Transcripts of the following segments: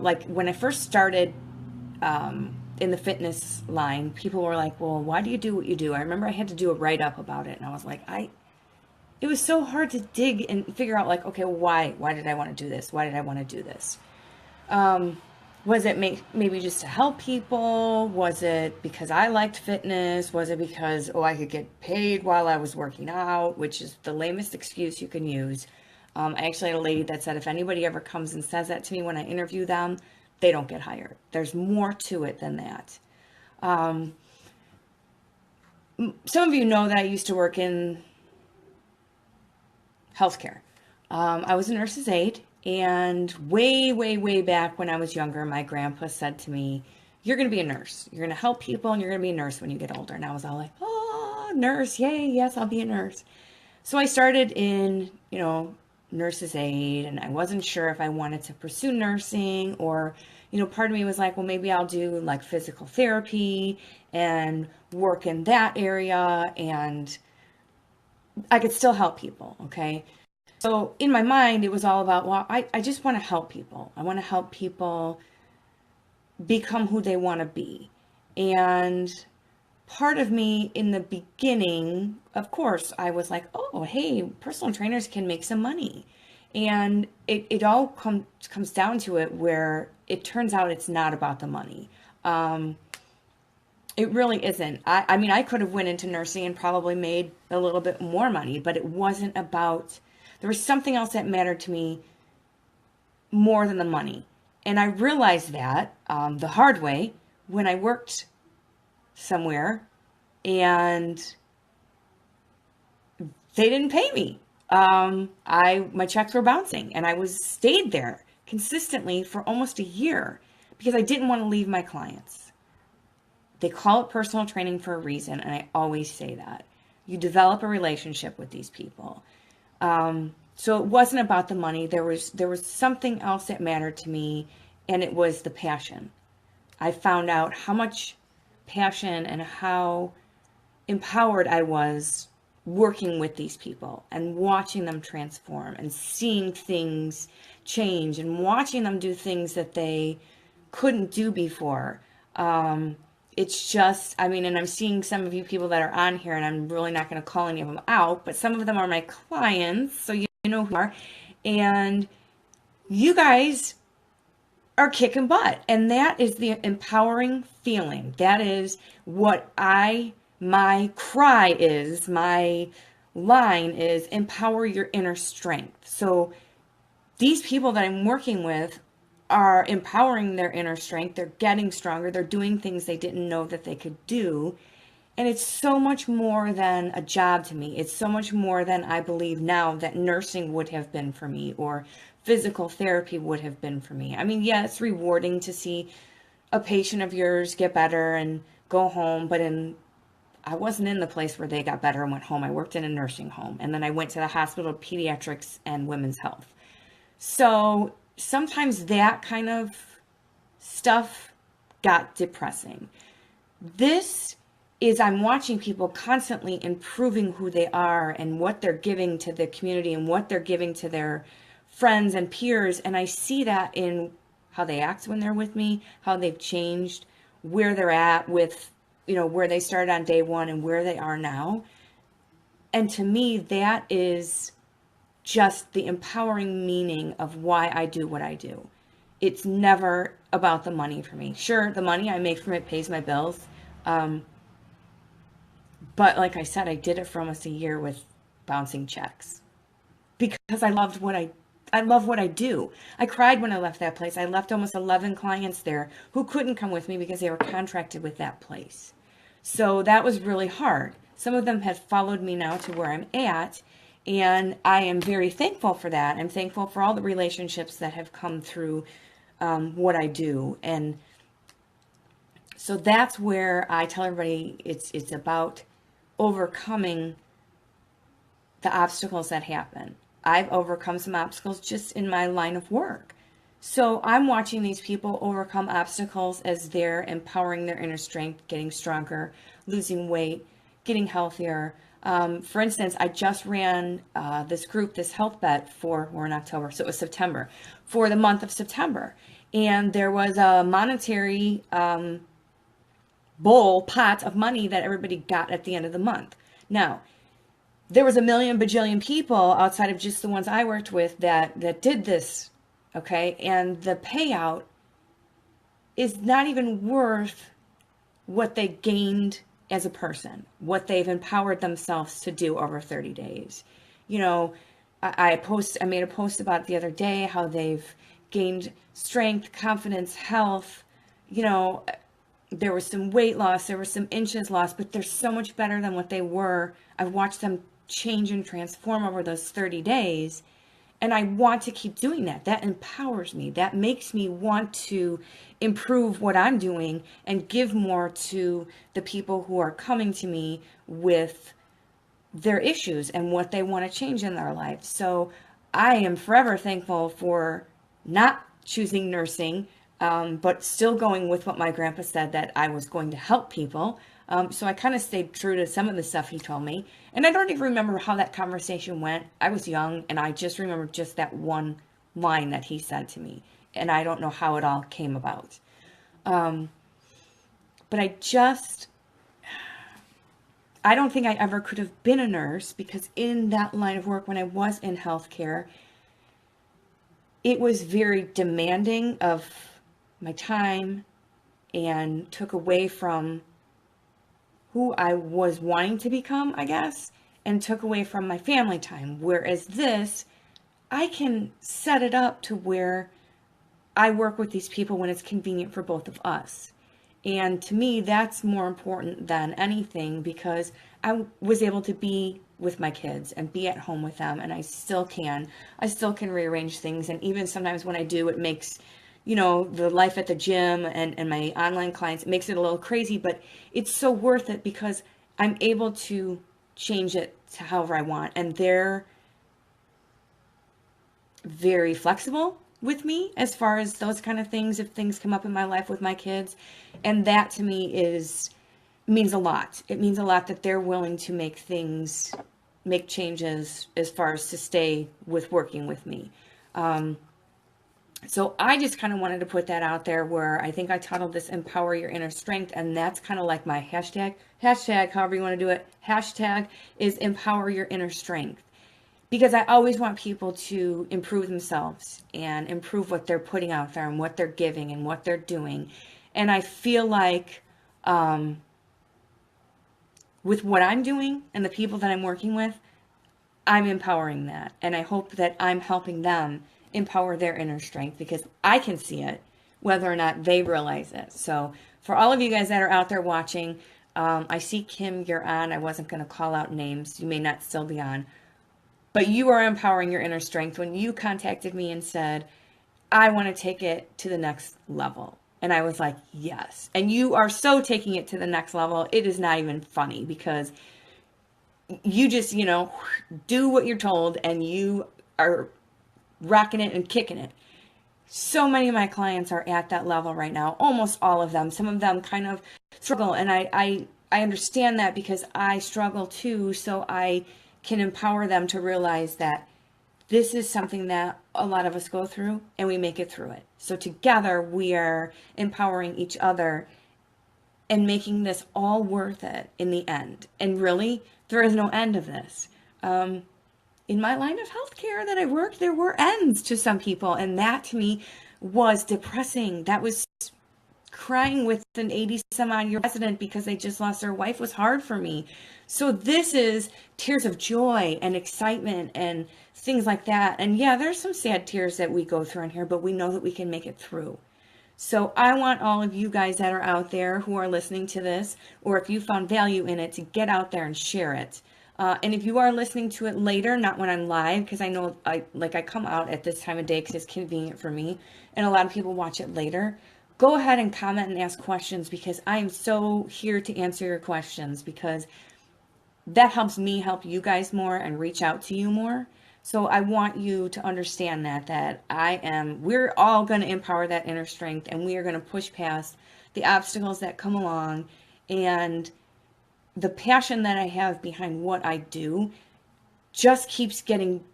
like when I first started in the fitness line, people were like, well, why do you do what you do? I remember I had to do a write up about it. And I was like, it was so hard to dig and figure out like, okay, why did I want to do this? Why did I want to do this? Was it maybe just to help people? Was it because I liked fitness? Was it because, oh, I could get paid while I was working out, which is the lamest excuse you can use. I actually had a lady that said if anybody ever comes and says that to me when I interview them, they don't get hired. There's more to it than that. Some of you know that I used to work in healthcare. I was a nurse's aide, and way back when I was younger, my grandpa said to me, "You're going to be a nurse. You're going to help people, and you're going to be a nurse when you get older." And I was all like, "Oh, nurse! Yay! Yes, I'll be a nurse." So I started in, nurse's aide, and I wasn't sure if I wanted to pursue nursing or, part of me was like, well, maybe I'll do like physical therapy and work in that area, and I could still help people. Okay. So in my mind, it was all about, well, I just want to help people. I want to help people become who they want to be. And part of me in the beginning, of course, I was like, oh, hey, personal trainers can make some money. And it all comes down to it where it turns out it's not about the money. It really isn't. I mean, I could have went into nursing and probably made a little bit more money, but it wasn't about, there was something else that mattered to me more than the money. And I realized that the hard way when I worked somewhere and they didn't pay me. My checks were bouncing, and I was stayed there consistently for almost a year because I didn't want to leave my clients. They call it personal training for a reason, and I always say that. You develop a relationship with these people. So it wasn't about the money. There was something else that mattered to me, and it was the passion. I found out how much passion and how empowered I was working with these people and watching them transform and seeing things change and watching them do things that they couldn't do before. It's just, I mean, and I'm seeing some of you people that are on here, and I'm really not going to call any of them out, but some of them are my clients, so you know who you are. And you guys are kicking butt. And that is the empowering feeling. That is what my cry is, my line is empower your inner strength. So these people that I'm working with are empowering their inner strength. They're getting stronger. They're doing things they didn't know that they could do. And it's so much more than a job to me. It's so much more than I believe now that nursing would have been for me or physical therapy would have been for me. I mean, yeah, it's rewarding to see a patient of yours get better and go home, but I wasn't in the place where they got better and went home. I worked in a nursing home, and then I went to the hospital of pediatrics and women's health. So sometimes that kind of stuff got depressing. This is I'm watching people constantly improving who they are and what they're giving to the community and what they're giving to their friends and peers. And I see that in how they act when they're with me, how they've changed, where they're at with, where they started on day one and where they are now. And to me, that is just the empowering meaning of why I do what I do. It's never about the money for me. Sure, the money I make from it pays my bills. But like I said, I did it for almost a year with bouncing checks because I love what I do. I cried when I left that place. I left almost 11 clients there who couldn't come with me because they were contracted with that place. So that was really hard. Some of them have followed me now to where I'm at, and I am very thankful for that. I'm thankful for all the relationships that have come through what I do. And so that's where I tell everybody it's about overcoming the obstacles that happen. I've overcome some obstacles just in my line of work. So I'm watching these people overcome obstacles as they're empowering their inner strength, getting stronger, losing weight, getting healthier. For instance, I just ran this group, this health bet we're in October, so it was September, for the month of September. And there was a monetary pot of money that everybody got at the end of the month. Now, there was a million bajillion people outside of just the ones I worked with that did this, okay? And the payout is not even worth what they gained as a person, what they've empowered themselves to do over 30 days. You know, I made a post about it the other day, how they've gained strength, confidence, health. You know, there was some weight loss, there was some inches lost, but they're so much better than what they were. I've watched them change and transform over those 30 days. And I want to keep doing that. That empowers me. That makes me want to improve what I'm doing and give more to the people who are coming to me with their issues and what they want to change in their life. So I am forever thankful for not choosing nursing, but still going with what my grandpa said, that I was going to help people. So I kind of stayed true to some of the stuff he told me. And I don't even remember how that conversation went. I was young, and I just remember just that one line that he said to me. And I don't know how it all came about. But I don't think I ever could have been a nurse, because in that line of work, when I was in healthcare, it was very demanding of my time and took away from who I was wanting to become, I guess, and took away from my family time. Whereas this, I can set it up to where I work with these people when it's convenient for both of us. And to me, that's more important than anything, because I was able to be with my kids and be at home with them, and I still can. I still can rearrange things. And even sometimes when I do, it makes, the life at the gym and my online clients, it makes it a little crazy, but it's so worth it, because I'm able to change it to however I want. And they're very flexible with me as far as those kind of things, if things come up in my life with my kids. And that to me means a lot. It means a lot that they're willing to make changes as far as to stay with working with me. So I just kind of wanted to put that out there, where I think I titled this Empower Your Inner Strength, and that's kind of like my hashtag, however you want to do it, hashtag is Empower Your Inner Strength. Because I always want people to improve themselves and improve what they're putting out there and what they're giving and what they're doing. And I feel like with what I'm doing and the people that I'm working with, I'm empowering that. And I hope that I'm helping them empower their inner strength, because I can see it, whether or not they realize it. So for all of you guys that are out there watching, I see Kim, you're on. I wasn't going to call out names. You may not still be on. But you are empowering your inner strength when you contacted me and said, I want to take it to the next level. And I was like, yes. And you are so taking it to the next level. It is not even funny, because you just, do what you're told, and you are rocking it and kicking it. So many of my clients are at that level right now, almost all of them. Some of them kind of struggle, and I understand that, because I struggle too. So I can empower them to realize that this is something that a lot of us go through, and we make it through it. So together we are empowering each other and making this all worth it in the end. And really, there is no end of this. In my line of healthcare that I worked, there were ends to some people, and that to me was depressing. That was crying with an 80 some odd year resident because they just lost their wife was hard for me. So this is tears of joy and excitement and things like that. And yeah, there's some sad tears that we go through in here, but we know that we can make it through. So I want all of you guys that are out there who are listening to this, or if you found value in it, to get out there and share it. And if you are listening to it later, not when I'm live, because I know I come out at this time of day because it's convenient for me, and a lot of people watch it later, go ahead and comment and ask questions, because I am so here to answer your questions, because that helps me help you guys more and reach out to you more. So I want you to understand that we're all going to empower that inner strength, and we are going to push past the obstacles that come along. And the passion that I have behind what I do just keeps getting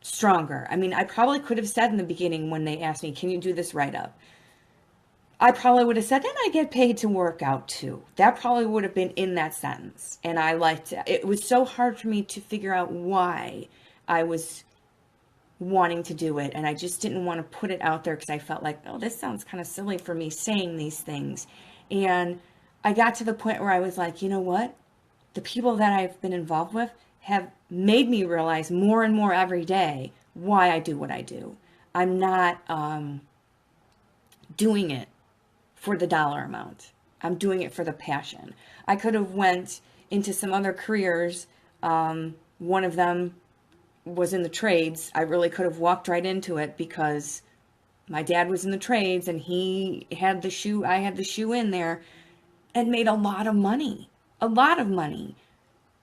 stronger. I mean, I probably could have said in the beginning when they asked me, can you do this write-up? I probably would have said, then I get paid to work out too. That probably would have been in that sentence. And I liked it. It was so hard for me to figure out why I was wanting to do it. And I just didn't want to put it out there because I felt like, oh, this sounds kind of silly for me saying these things. And I got to the point where I was like, you know what? The people that I've been involved with have made me realize more and more every day why I do what I do. I'm not doing it for the dollar amount. I'm doing it for the passion. I could have went into some other careers. One of them was in the trades. I really could have walked right into it because my dad was in the trades and he had the shoe, I had the shoe in there, and made a lot of money. A lot of money.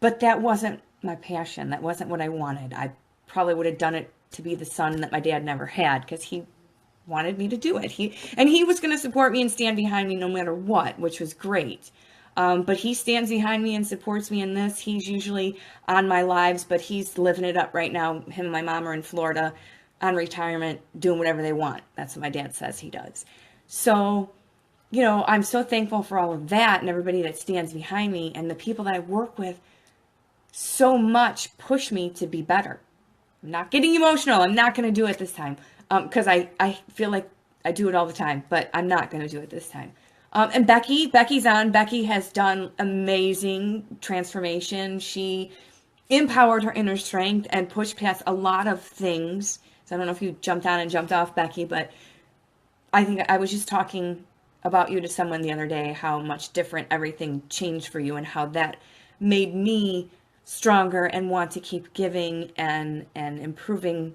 But that wasn't my passion. That wasn't what I wanted. I probably would have done it to be the son that my dad never had because he wanted me to do it. He was going to support me and stand behind me no matter what, which was great. But he stands behind me and supports me in this. He's usually on my lives, but he's living it up right now. Him and my mom are in Florida on retirement, doing whatever they want. That's what my dad says he does. So, you know, I'm so thankful for all of that and everybody that stands behind me, and the people that I work with so much push me to be better. I'm not getting emotional. I'm not going to do it this time because I feel like I do it all the time, but I'm not going to do it this time. And Becky's on. Becky has done amazing transformation. She empowered her inner strength and pushed past a lot of things. So I don't know if you jumped on and jumped off, Becky, but I think I was just talking about you to someone the other day, how much different everything changed for you and how that made me stronger and want to keep giving and improving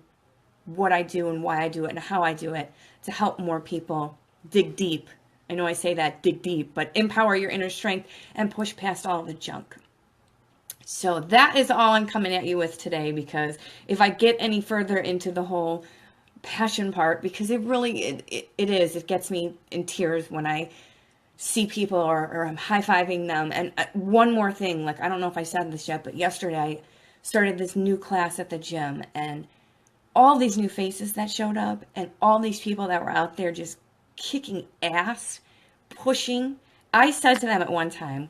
what I do and why I do it and how I do it to help more people dig deep. I know I say that, dig deep, but empower your inner strength and push past all the junk. So that is all I'm coming at you with today, because if I get any further into the whole passion part, because it gets me in tears when I see people or I'm high-fiving them. And one more thing, like, I don't know if I said this yet, but yesterday I started this new class at the gym, and all these new faces that showed up and all these people that were out there just kicking ass, pushing. I said to them at one time,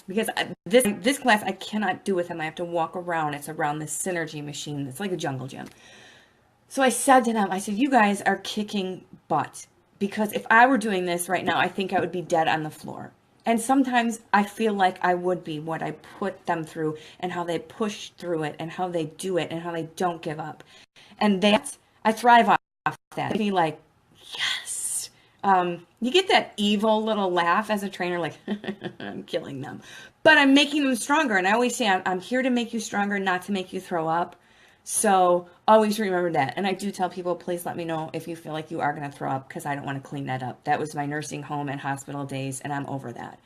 because this class I cannot do with them. I have to walk around. It's around this Synergy machine. It's like a jungle gym. So I said to them, I said, you guys are kicking butt. Because if I were doing this right now, I think I would be dead on the floor. And sometimes I feel like I would be, what I put them through and how they push through it and how they do it and how they don't give up. And I thrive off that. I'd be like, yes. You get that evil little laugh as a trainer, like, I'm killing them. But I'm making them stronger. And I always say, I'm here to make you stronger, not to make you throw up. So always remember that. And I do tell people, please let me know if you feel like you are going to throw up, because I don't want to clean that up. That was my nursing home and hospital days, and I'm over that.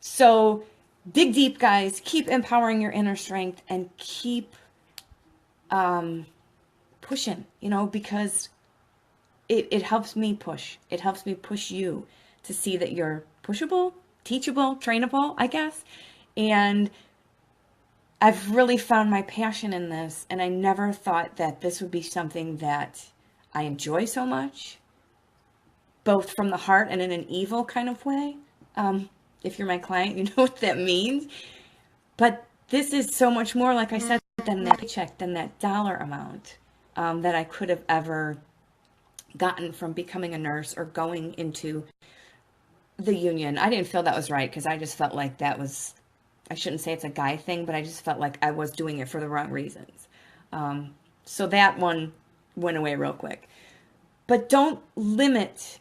So dig deep, guys. Keep empowering your inner strength and keep pushing, because it helps me push. It helps me push you to see that you're pushable, teachable, trainable, I guess. And I've really found my passion in this, and I never thought that this would be something that I enjoy so much, both from the heart and in an evil kind of way. If you're my client, you know what that means. But this is so much more, like I said, than that paycheck, than that dollar amount that I could have ever gotten from becoming a nurse or going into the union. I didn't feel that was right, because I just felt like that was, I shouldn't say it's a guy thing, but I just felt like I was doing it for the wrong reasons. So that one went away real quick. But don't limit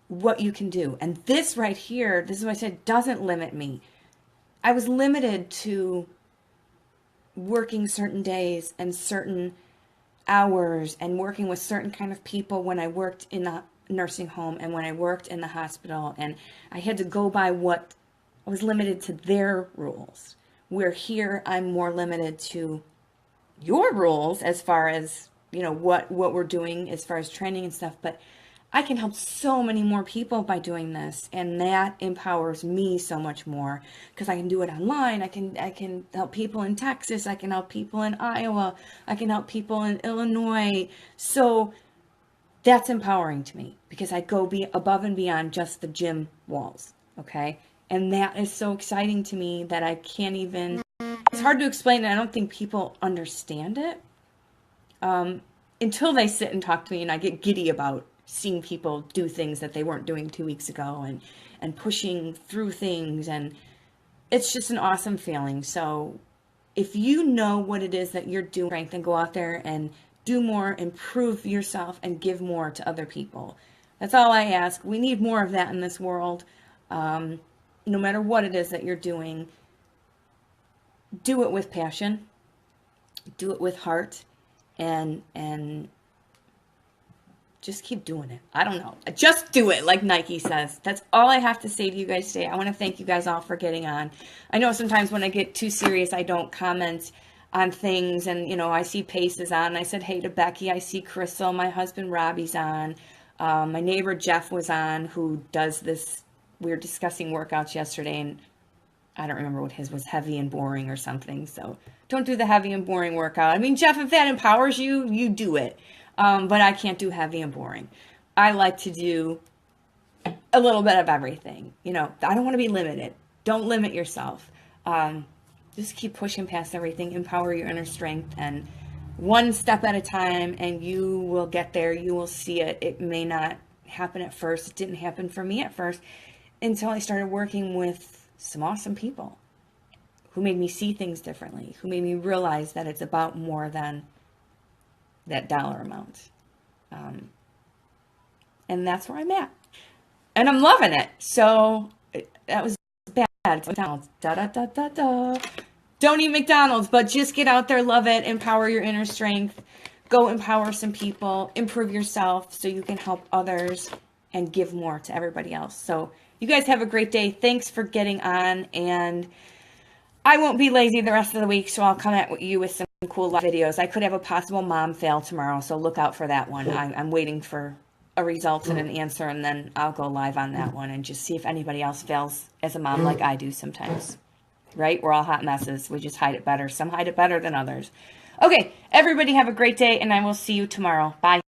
what you can do. And this right here, this is what I said, doesn't limit me. I was limited to working certain days and certain hours and working with certain kind of people when I worked in the nursing home and when I worked in the hospital. And I had to go by what I was limited to their rules. Where here I'm more limited to your rules as far as, what we're doing as far as training and stuff. But I can help so many more people by doing this, and that empowers me so much more, because I can do it online. I can help people in Texas. I can help people in Iowa. I can help people in Illinois. So That's empowering to me because I go above and beyond just the gym walls. Okay. And that is so exciting to me that I can't even, it's hard to explain. And I don't think people understand it until they sit and talk to me, and I get giddy about seeing people do things that they weren't doing 2 weeks ago, and pushing through things. And it's just an awesome feeling. So if you know what it is that you're doing, then go out there and do more, improve yourself, and give more to other people. That's all I ask. We need more of that in this world. No matter what it is that you're doing, do it with passion, do it with heart, and just keep doing it. I don't know. Just do it, like Nike says. That's all I have to say to you guys today. I want to thank you guys all for getting on. I know sometimes when I get too serious, I don't comment on things. And, I see Pace is on. I said hey to Becky. I see Crystal. My husband Robbie's on. My neighbor Jeff was on, who does this. We were discussing workouts yesterday, and I don't remember what his was, heavy and boring or something. So don't do the heavy and boring workout. I mean, Jeff, if that empowers you, you do it. But I can't do heavy and boring. I like to do a little bit of everything. I don't want to be limited. Don't limit yourself. Just keep pushing past everything. Empower your inner strength, and one step at a time, and you will get there. You will see it. It may not happen at first. It didn't happen for me at first until I started working with some awesome people who made me see things differently, who made me realize that it's about more than that dollar amount. And that's where I'm at. And I'm loving it. So that was bad. McDonald's. Da, da, da, da, da. Don't eat McDonald's, but just get out there, love it, empower your inner strength, go empower some people, improve yourself so you can help others and give more to everybody else. So you guys have a great day. Thanks for getting on, and I won't be lazy the rest of the week, so I'll come at you with some cool live videos. I could have a possible mom fail tomorrow, so look out for that one. I'm waiting for a result and an answer, and then I'll go live on that one and just see if anybody else fails as a mom like I do sometimes. Right? We're all hot messes. We just hide it better. Some hide it better than others. Okay, everybody have a great day, and I will see you tomorrow. Bye.